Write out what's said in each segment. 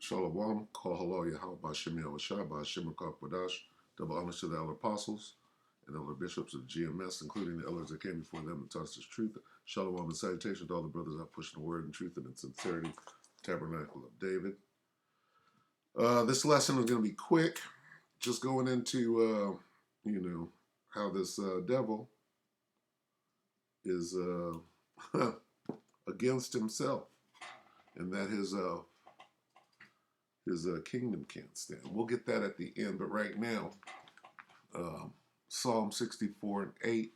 Shalom, Kol Halal Yahweh Bashem Yahushua Bashem Kodash. Double honors to the elder apostles and elder bishops of GMS, including the elders that came before them and taught us this truth. Shalom and salutation to all the brothers out pushing the word and truth and in sincerity. Tabernacle of David. This lesson is going to be quick, just going into, how this devil is against himself, and that his kingdom can't stand. We'll get that at the end, but right now, Psalm 64 and 8.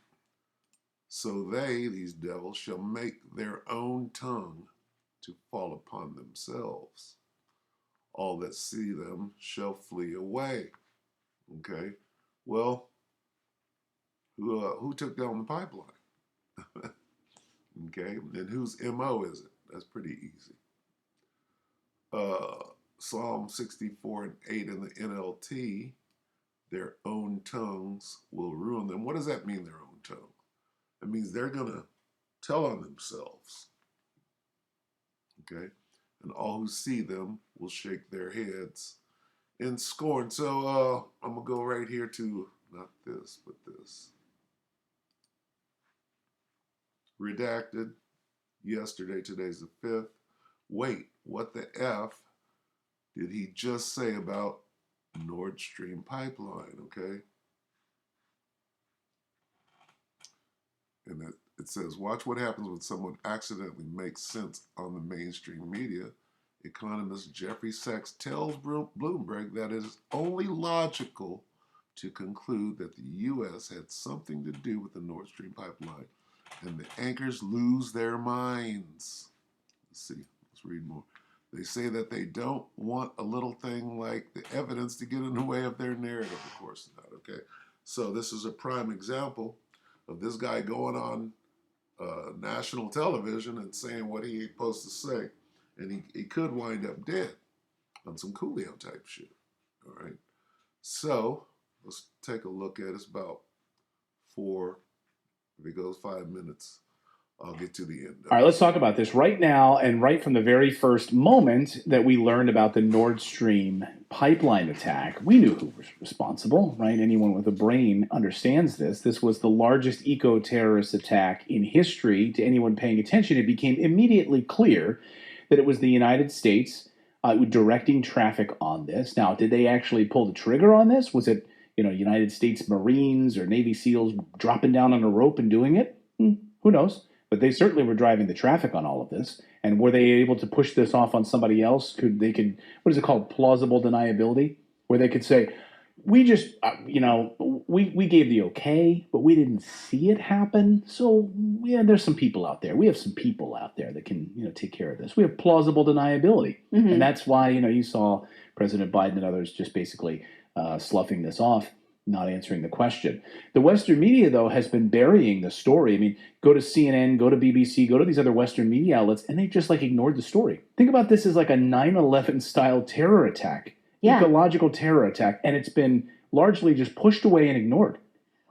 So these devils, shall make their own tongue to fall upon themselves. All that see them shall flee away. Okay, well, who took down the pipeline? Okay, and whose MO is it? That's pretty easy. Psalm 64 and 8 in the NLT, their own tongues will ruin them. What does that mean, their own tongue? It means they're going to tell on themselves. Okay? And all who see them will shake their heads in scorn. So I'm going to go right here to, not this, but this. Redacted. Yesterday, today's the 5th. Wait, what the F did he just say about Nord Stream pipeline, okay? And it says, watch what happens when someone accidentally makes sense on the mainstream media. Economist Jeffrey Sachs tells Bloomberg that it is only logical to conclude that the U.S. had something to do with the Nord Stream pipeline, and the anchors lose their minds. Let's see, let's read more. They say that they don't want a little thing like the evidence to get in the way of their narrative. Of course not, okay? So this is a prime example of this guy going on national television and saying what he ain't supposed to say. And he could wind up dead on some Coolio type shit, all right? So let's take a look at it. It's about if it goes 5 minutes, I'll get to the end. All right, let's talk about this right now, and right from the very first moment that we learned about the Nord Stream pipeline attack, we knew who was responsible, right? Anyone with a brain understands this. This was the largest eco-terrorist attack in history. To anyone paying attention, it became immediately clear that it was the United States directing traffic on this. Now, did they actually pull the trigger on this? Was it, United States Marines or Navy SEALs dropping down on a rope and doing it? Who knows? But they certainly were driving the traffic on all of this. And were they able to push this off on somebody else? What is it called? Plausible deniability? Where they could say, we just, we gave the okay, but we didn't see it happen. So, yeah, there's some people out there. We have some people out there that can, take care of this. We have plausible deniability. Mm-hmm. And that's why, you saw President Biden and others just basically sloughing this off, not answering the question. The Western media, though, has been burying the story. I mean, go to CNN, go to BBC, go to these other Western media outlets, and they just ignored the story. Think about this as like a 9/11 style terror attack, ecological terror attack, and it's been largely just pushed away and ignored.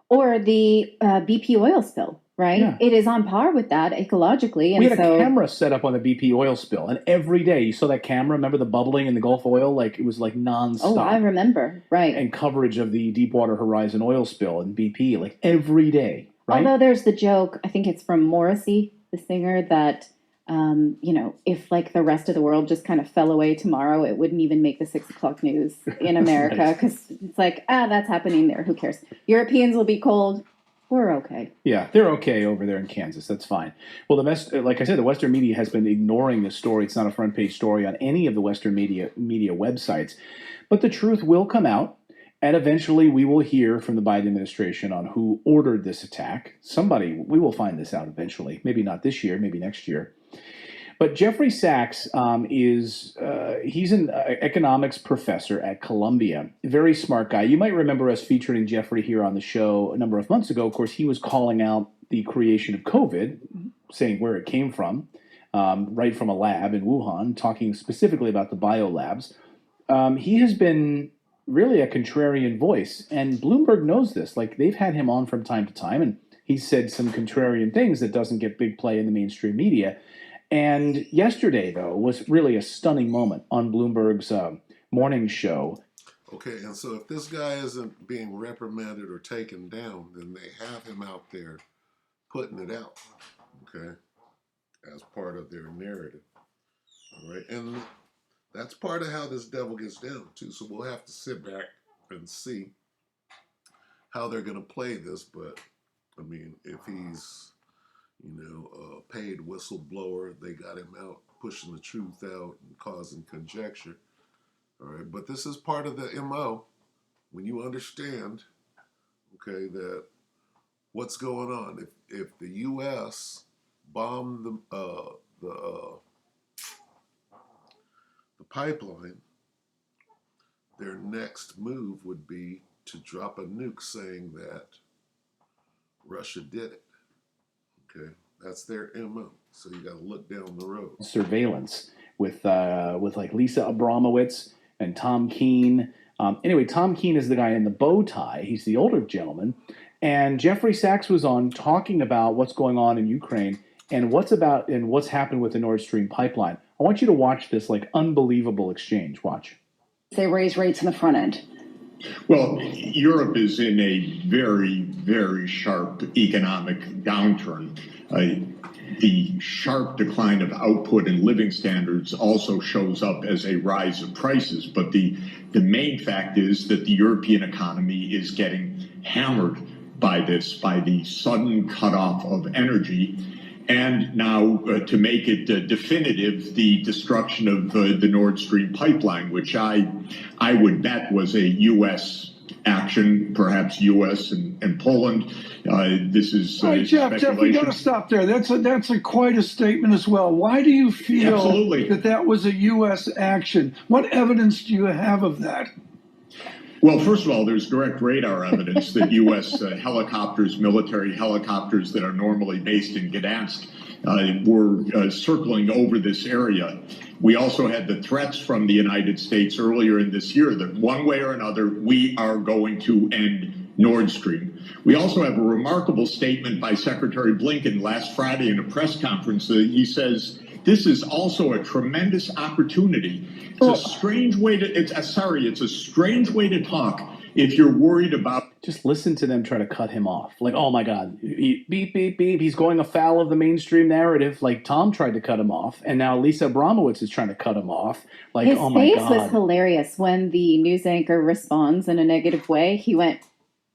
Or the BP oil spill, right? Yeah. It is on par with that ecologically. And we had a camera set up on the BP oil spill, and every day you saw that camera. Remember the bubbling in the Gulf oil? It was nonstop. Oh, I remember, right. And coverage of the Deepwater Horizon oil spill and BP, every day, right? Although there's the joke, I think it's from Morrissey, the singer, that, if the rest of the world just kind of fell away tomorrow, it wouldn't even make the 6 o'clock news in America, because it's that's happening there. Who cares? Europeans will be cold. We're okay. Yeah, they're okay over there in Kansas. That's fine. Well, like I said, the Western media has been ignoring this story. It's not a front page story on any of the Western media websites. But the truth will come out, and eventually we will hear from the Biden administration on who ordered this attack. We will find this out eventually. Maybe not this year, maybe next year. But Jeffrey Sachs he's an economics professor at Columbia. Very smart guy. You might remember us featuring Jeffrey here on the show a number of months ago. Of course, he was calling out the creation of COVID, saying where it came from, right from a lab in Wuhan, talking specifically about the biolabs. He has been really a contrarian voice, and Bloomberg knows this. They've had him on from time to time, and he said some contrarian things that doesn't get big play in the mainstream media. And yesterday, though, was really a stunning moment on Bloomberg's morning show. Okay, and so if this guy isn't being reprimanded or taken down, then they have him out there putting it out, okay, as part of their narrative. All right, and that's part of how this devil gets down, too. So we'll have to sit back and see how they're going to play this. But, I mean, if he's, a paid whistleblower, they got him out pushing the truth out and causing conjecture. All right, but this is part of the MO. When you understand, okay, that what's going on, if the U.S. bombed the pipeline, their next move would be to drop a nuke saying that Russia did it. Okay, that's their MO. So you got to look down the road. Surveillance with like Lisa Abramowitz and Tom Keene. Anyway, Tom Keene is the guy in the bow tie. He's the older gentleman. And Jeffrey Sachs was on talking about what's going on in Ukraine and what's happened with the Nord Stream pipeline. I want you to watch this like unbelievable exchange. Watch. They raise rates in the front end. Well, Europe is in a very, very sharp economic downturn. The sharp decline of output and living standards also shows up as a rise of prices. But the main fact is that the European economy is getting hammered by the sudden cutoff of energy. And now, to make it definitive, the destruction of the Nord Stream pipeline, which I would bet was a U.S. action, perhaps U.S. and Poland. This is Jeff, we got to stop there. That's quite a statement as well. Why do you feel Absolutely. that was a U.S. action? What evidence do you have of that? Well, first of all, there's direct radar evidence that U.S. helicopters, military helicopters that are normally based in Gdansk, were circling over this area. We also had the threats from the United States earlier in this year that one way or another, we are going to end Nord Stream. We also have a remarkable statement by Secretary Blinken last Friday in a press conference. He says, this is also a tremendous opportunity. It's a strange way to talk if you're worried about. Just listen to them try to cut him off. Like, oh my God, beep, beep, beep. He's going afoul of the mainstream narrative. Like Tom tried to cut him off. And now Lisa Abramowitz is trying to cut him off. Like, His oh my face God. was hilarious when the news anchor responds in a negative way. He went,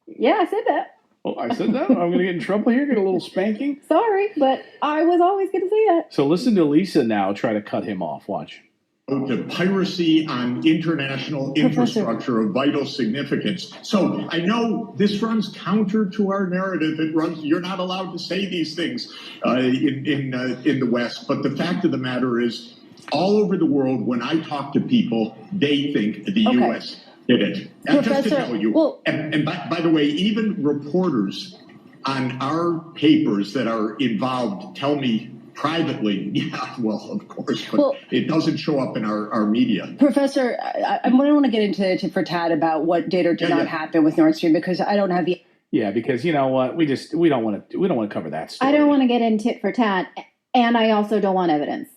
yeah, I said that. Oh, I said that? I'm going to get in trouble here, get a little spanking? Sorry, but I was always going to say that. So listen to Lisa now try to cut him off. Watch. The piracy on international infrastructure of vital significance. So I know this runs counter to our narrative. You're not allowed to say these things in the West. But the fact of the matter is, all over the world, when I talk to people, they think the U.S. did it. And just to tell you, and by the way, even reporters on our papers that are involved tell me privately, yeah, well, of course, but it doesn't show up in our media. Professor, I don't want to get into tit for tat about what did or did not happen with Nord Stream because I don't have the. Yeah, because you know what, we don't want to cover that story. I don't want to get in tit for tat, and I also don't want evidence.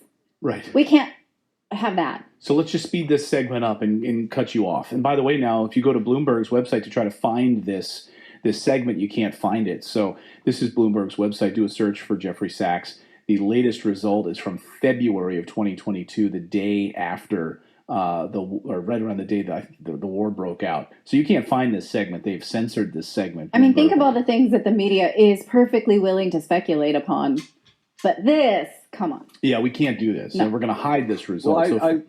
Right. We can't have that. So let's just speed this segment up and cut you off. And by the way, now if you go to Bloomberg's website to try to find this segment, you can't find it. So this is Bloomberg's website. Do a search for Jeffrey Sachs. The latest result is from February of 2022, the day after right around the day that the war broke out. So you can't find this segment. They've censored this segment. I mean, think of all the things that the media is perfectly willing to speculate upon. But this, come on. Yeah, we can't do this. No. And we're going to hide this result. Well,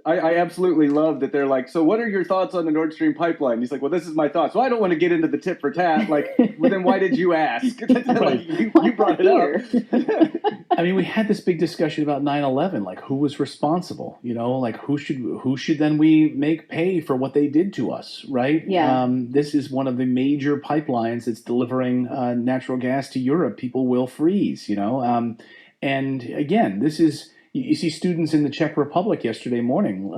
I absolutely love that they're like, so what are your thoughts on the Nord Stream pipeline? He's like, well, this is my thoughts. Well, I don't want to get into the tit for tat. Like, well, then why did you ask? Like, you brought it up. I mean, we had this big discussion about 9/11, like who was responsible, like who should then we make pay for what they did to us, right? Yeah. This is one of the major pipelines that's delivering natural gas to Europe. People will freeze, and again, this is. You see students in the Czech Republic yesterday morning.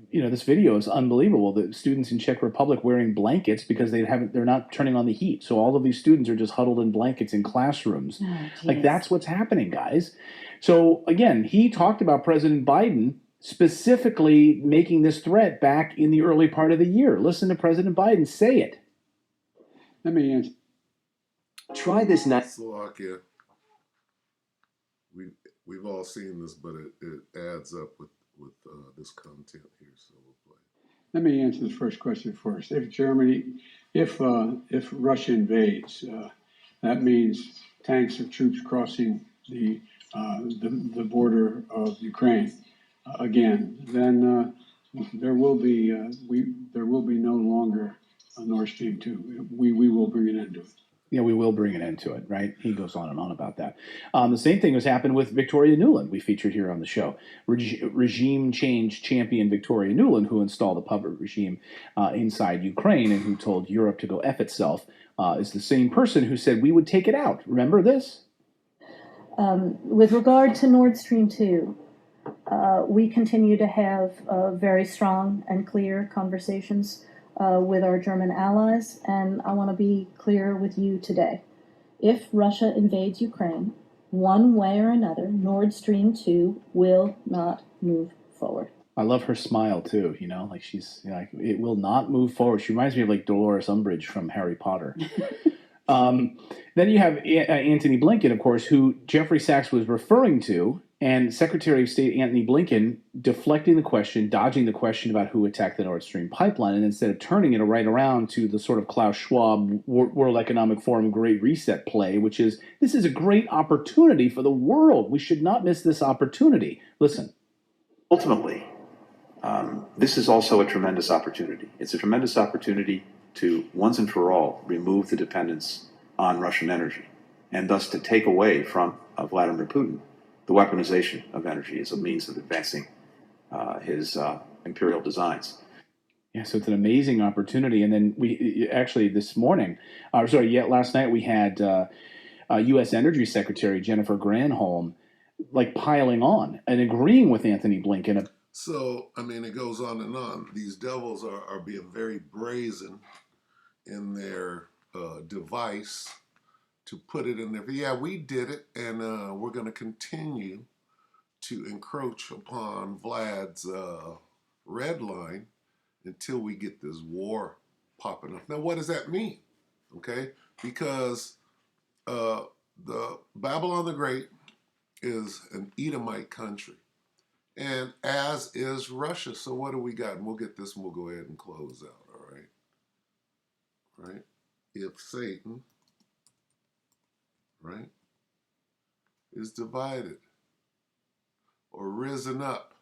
This video is unbelievable. The students in Czech Republic wearing blankets because they're not turning on the heat. So all of these students are just huddled in blankets in classrooms. Oh, like that's what's happening, guys. So again, he talked about President Biden specifically making this threat back in the early part of the year. Listen to President Biden say it. Let me answer. Try this next. Slovakia. We've all seen this, but it adds up with this content here. So we'll play. Let me answer the first question first. If Russia invades, that means tanks or troops crossing the border of Ukraine again. Then there will be no longer a Nord Stream 2. We will bring an end to it. Yeah, we will bring an end to it, right? He goes on and on about that. The same thing has happened with Victoria Nuland, we featured here on the show. Regime change champion Victoria Nuland, who installed a puppet regime inside Ukraine and who told Europe to go F itself, is the same person who said we would take it out. Remember this? With regard to Nord Stream 2, we continue to have very strong and clear conversations with our German allies, and I want to be clear with you today. If Russia invades Ukraine, one way or another, Nord Stream 2 will not move forward. I love her smile too, like she's like, it will not move forward. She reminds me of like Dolores Umbridge from Harry Potter. Then you have Antony Blinken, of course, who Jeffrey Sachs was referring to, and Secretary of State Antony Blinken deflecting the question, dodging the question about who attacked the Nord Stream pipeline, and instead of turning it right around to the sort of Klaus Schwab World Economic Forum Great Reset play, which is, this is a great opportunity for the world. We should not miss this opportunity. Listen. Ultimately, this is also a tremendous opportunity. It's a tremendous opportunity to, once and for all, remove the dependence on Russian energy, and thus to take away from Vladimir Putin the weaponization of energy as a means of advancing his imperial designs. Yeah, so it's an amazing opportunity. And then we actually last night we had U.S. Energy Secretary Jennifer Granholm like piling on and agreeing with Antony Blinken. So, I mean, it goes on and on. These devils are being very brazen in their device to put it in there. Yeah, we did it, and we're going to continue to encroach upon Vlad's red line until we get this war popping up. Now, what does that mean? Okay, because the Babylon the Great is an Edomite country, and as is Russia. So what do we got? And we'll get this, and we'll go ahead and close out. All right, right? If Satan, right, is divided or risen up,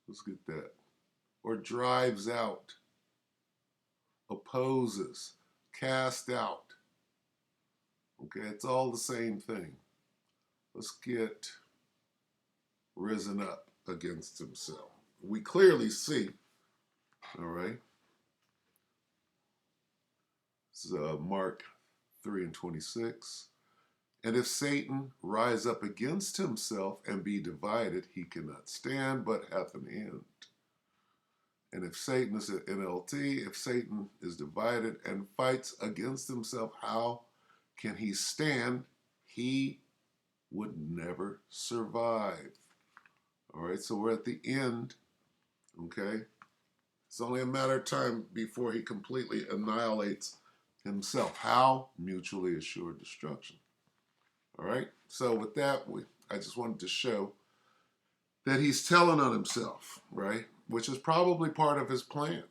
let's get that, or drives out, opposes, cast out. Okay, it's all the same thing. Let's get risen up against himself. We clearly see, all right, this is Mark 3:26. And if Satan rise up against himself and be divided, he cannot stand, but hath an end. And if Satan is an NLT, if Satan is divided and fights against himself, how can he stand? He would never survive. All right, so we're at the end, okay? It's only a matter of time before he completely annihilates himself. How? Mutually assured destruction. All right, so with that, I just wanted to show that he's telling on himself, right? Which is probably part of his plan.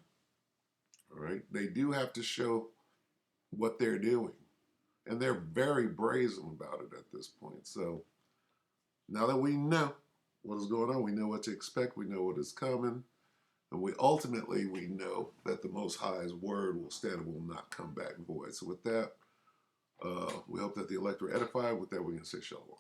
All right, they do have to show what they're doing, and they're very brazen about it at this point. So now that we know what is going on, we know what to expect, we know what is coming, and we know that the Most High's word will stand and will not come back void. So with that, we hope that the elect are edified. With that, we're going to say shalom.